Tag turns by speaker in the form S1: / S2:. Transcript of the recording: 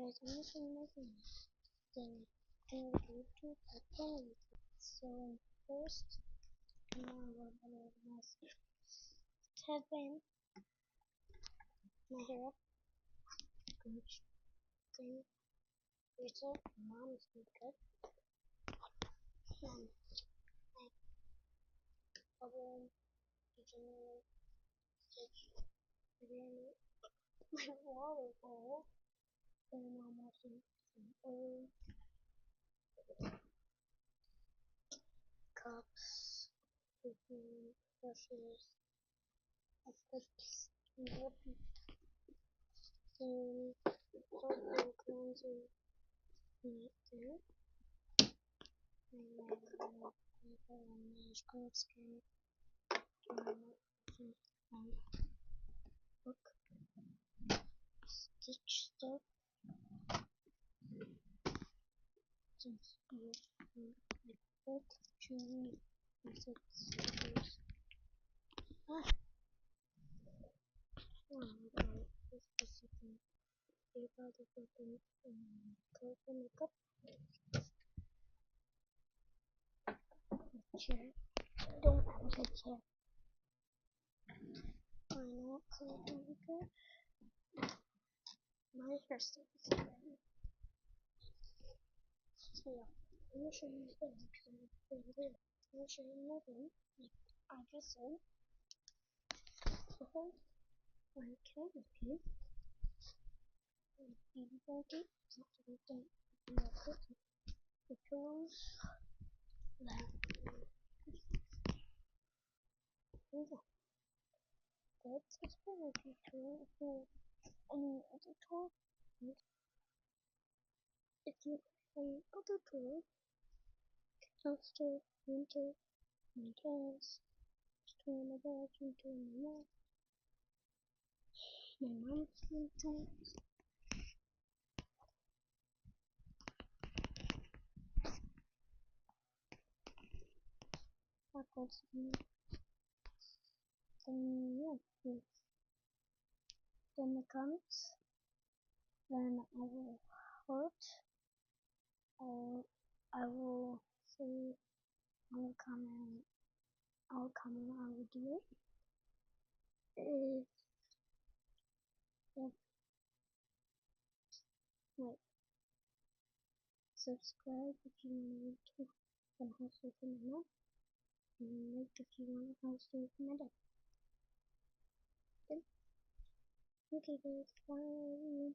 S1: guys, I'm making nothing. Then I'm going to do a plan. So first, now I'm gonna tap in my hair up. Then research mom's makeup. Then I bubble generally stitch again my water bowl. Then I'm watching some oil cups, brushes, of course, and soap cleanser right there. And then my screen scan book, stitch stuff, since like book, chewing, stickers. Oh my god, this is something about the button and colorful makeup. Chair. Don't ever say chair. Final colorful makeup. My hairstyle is ready. So yeah, I'm gonna show you the I'm gonna show you nothing. Like I just said. So first, my canopy. Baby blanket. Something the pillows. That's a spinach tool for any other tool. If you have any other tool, after winter, my gas, store my bags into my mouth, my mom's sometimes. Backwards, then yeah, then the comments, then I will hurt. I will say I will comment. I will do it. If wait, subscribe if you want to, and also comment, and like if you want to also comment. Okay guys, bye.